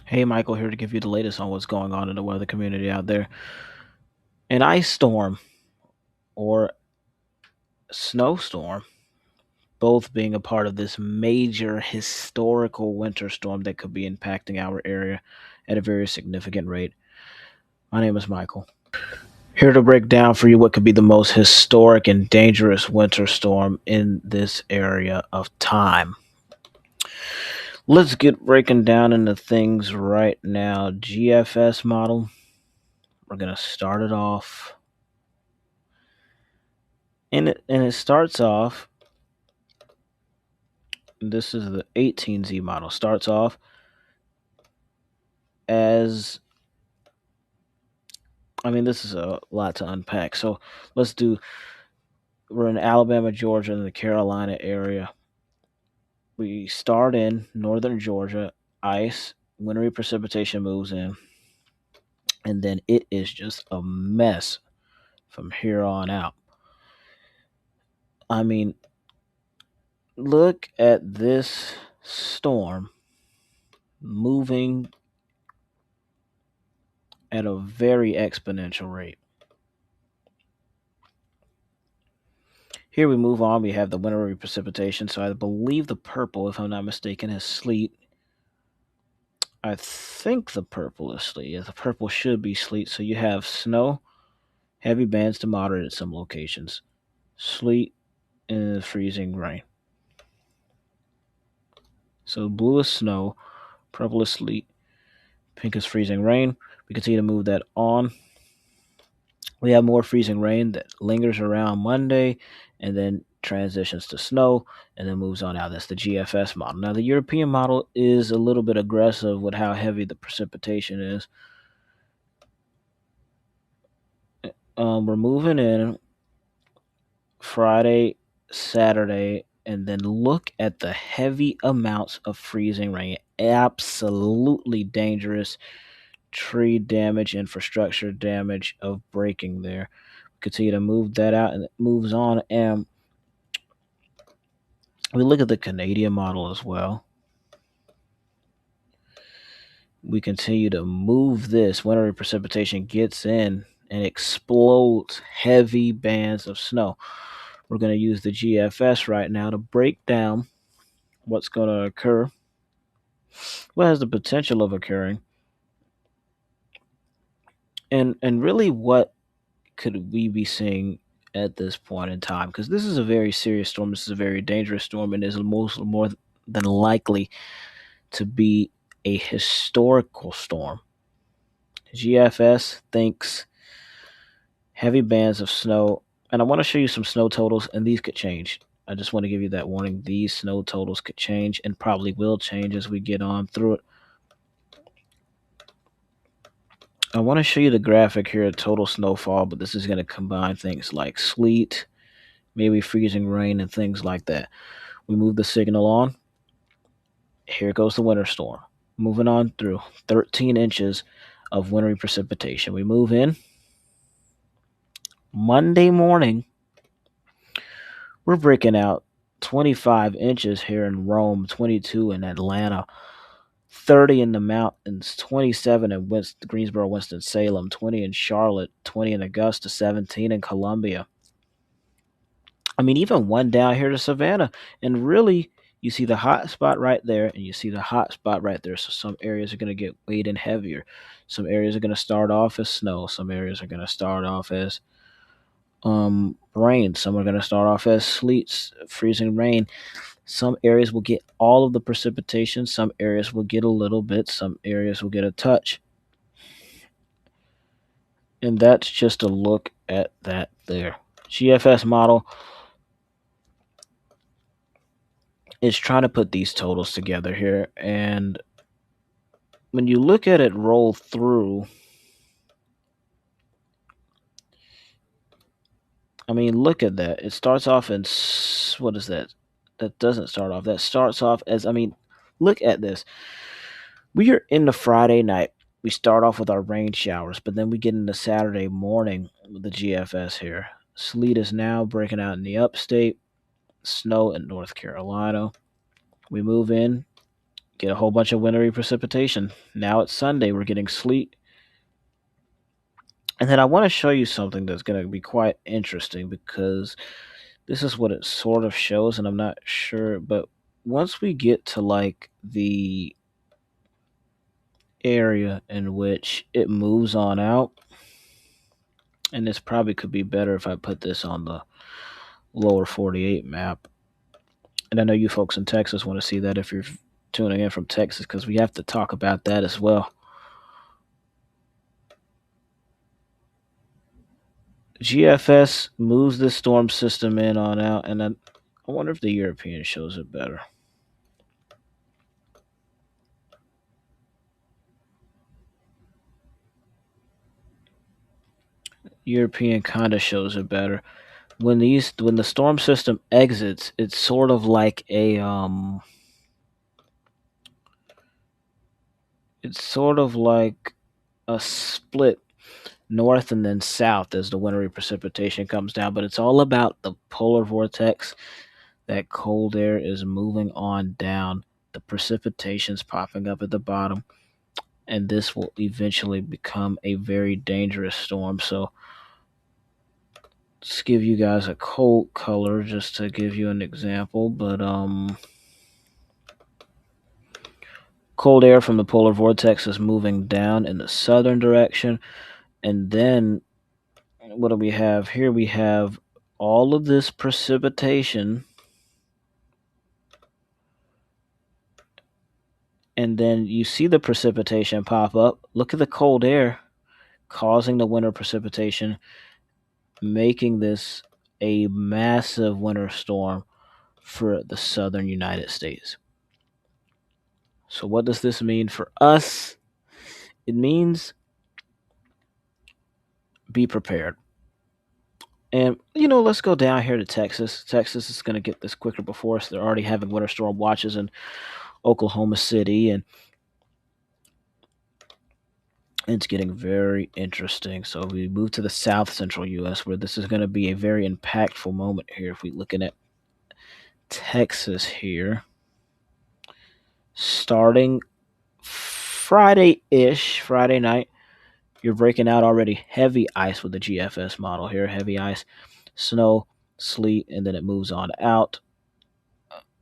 Hey, Michael here to give you the latest on what's going on in the weather community out there. An ice storm or snowstorm, both being a part of this major historical winter storm that could be impacting our area at a very significant rate. My name is Michael. Here to break down for you what could be the most historic and dangerous winter storm in this area of time. Let's get breaking down into things right now. GFS model. We're going to start it off. And it starts off, this is the 18Z model, starts off as, this is a lot to unpack. So let's do, we're in Alabama, Georgia, and the Carolina area. We start in northern Georgia, ice, wintry precipitation moves in, and then it is just a mess from here on out. I mean, look at this storm moving at a very exponential rate. Here we move on. We have the wintry precipitation. So I believe the purple, if I'm not mistaken, is sleet. I think the purple is sleet. Yeah, the purple should be sleet. So you have snow, heavy bands to moderate at some locations, sleet, and freezing rain. So blue is snow, purple is sleet, pink is freezing rain. We continue to move that on. We have more freezing rain that lingers around Monday and then transitions to snow and then moves on out. That's the GFS model. Now, the European model is a little bit aggressive with how heavy the precipitation is. We're moving in Friday, Saturday, and then look at the heavy amounts of freezing rain. Absolutely dangerous tree damage, infrastructure damage of breaking there. Continue to move that out and it moves on. And we look at the Canadian model as well. We continue to move this. Wintry precipitation gets in and explodes heavy bands of snow. We're going to use the GFS right now to break down what's going to occur, what has the potential of occurring, and really what could we be seeing at this point in time? Because this is a very serious storm. This is a very dangerous storm, and is more than likely to be a historical storm. GFS thinks heavy bands of snow, and I want to show you some snow totals, and these could change. I just want to give you that warning. These snow totals could change and probably will change as we get on through it. I want to show you the graphic here at total snowfall, but this is going to combine things like sleet, maybe freezing rain, and things like that. We move the signal on. Here goes the winter storm. Moving on through 13 inches of wintry precipitation. We move in. Monday morning, we're breaking out 25 inches here in Rome, 22 in Atlanta, 30 in the mountains, 27 in Greensboro, Winston-Salem, 20 in Charlotte, 20 in Augusta, 17 in Columbia. Even one down here to Savannah. And really, you see the hot spot right there, and you see the hot spot right there. So some areas are going to get weighed in heavier. Some areas are going to start off as snow. Some areas are going to start off as rain. Some are going to start off as sleet, freezing rain. Some areas will get all of the precipitation. Some areas will get a little bit. Some areas will get a touch. And that's just a look at that there. GFS model is trying to put these totals together here. And when you look at it roll through, look at that. It starts off in, what is that? That doesn't start off. That starts off as, look at this. We are in the Friday night. We start off with our rain showers, but then we get into Saturday morning with the GFS here. Sleet is now breaking out in the upstate, snow in North Carolina. We move in, Get a whole bunch of wintry precipitation. Now it's Sunday. We're getting sleet. And then I want to show you something that's going to be quite interesting because this is what it sort of shows, and I'm not sure. But once we get to like the area in which it moves on out, and this probably could be better if I put this on the lower 48 map. And I know you folks in Texas want to see that if you're tuning in from Texas, because we have to talk about that as well. GFS moves the storm system in on out, and I wonder if the European shows it better. European kind of shows it better. When the storm system exits, it's sort of like it's sort of like a split north and then south as the wintry precipitation comes down, but it's all about the polar vortex. That cold air is moving on down. The precipitation's popping up at the bottom, and this will eventually become a very dangerous storm. So let's give you guys a cold color just to give you an example. But cold air from the polar vortex is moving down in the southern direction, and then what do we have here? We have all of this precipitation, and then you see the precipitation pop up. Look at the cold air causing the winter precipitation, making this a massive winter storm for the southern United States. So, what does this mean for us? It means be prepared. And, let's go down here to Texas. Texas is going to get this quicker before us. They're already having winter storm watches in Oklahoma City, and it's getting very interesting. So, we move to the south central U.S., where this is going to be a very impactful moment here. If we're looking at Texas here, starting Friday night, you're breaking out already heavy ice with the GFS model here. Heavy ice, snow, sleet, and then it moves on out.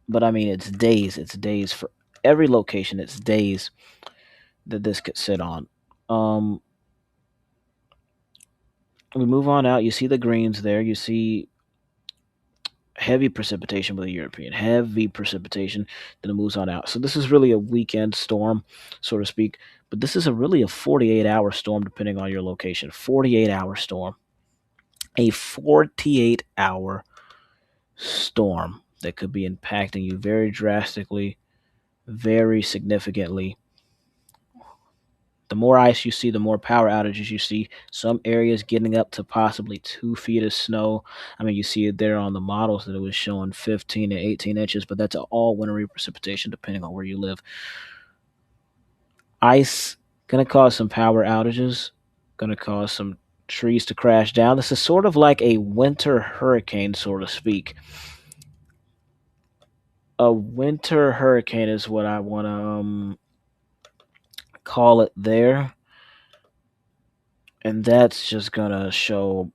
But I mean, it's days. It's days for every location. It's days that this could sit on. Um, we move on out. You see the greens there. You see heavy precipitation with the European. Heavy precipitation. Then it moves on out. So this is really a weekend storm, so to speak. But this is really a 48-hour storm, depending on your location. 48-hour storm. A 48-hour storm that could be impacting you very drastically, very significantly. The more ice you see, the more power outages you see. Some areas getting up to possibly 2 feet of snow. I mean, you see it there on the models that it was showing 15 to 18 inches, but that's all wintry precipitation depending on where you live. Ice going to cause some power outages, going to cause some trees to crash down. This is sort of like a winter hurricane, so to speak. A winter hurricane is what I want to call it there. And that's just going to show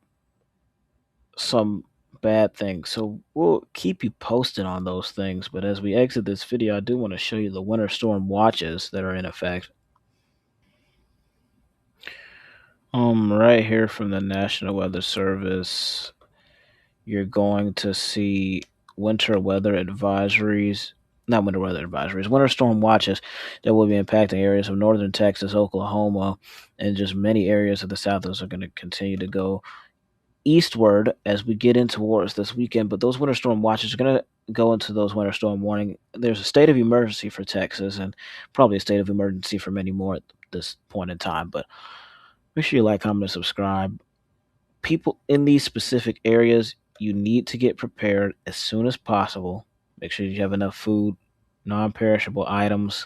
some bad things. So we'll keep you posted on those things. But as we exit this video, I do want to show you the winter storm watches that are in effect. Right here from the National Weather Service, you're going to see winter weather advisories. Not winter weather advisories, winter storm watches that will be impacting areas of northern Texas, Oklahoma, and just many areas of the south. Those are going to continue to go eastward as we get in towards this weekend. But those winter storm watches are going to go into those winter storm warning. There's a state of emergency for Texas and probably a state of emergency for many more at this point in time. But make sure you like, comment, and subscribe. People in these specific areas, you need to get prepared as soon as possible. Make sure you have enough food, non-perishable items.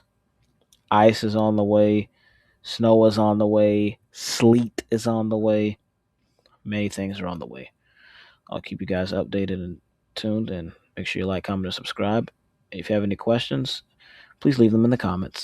Ice is on the way. Snow is on the way. Sleet is on the way. Many things are on the way. I'll keep you guys updated and tuned, and make sure you like, comment, and subscribe. If you have any questions, please leave them in the comments.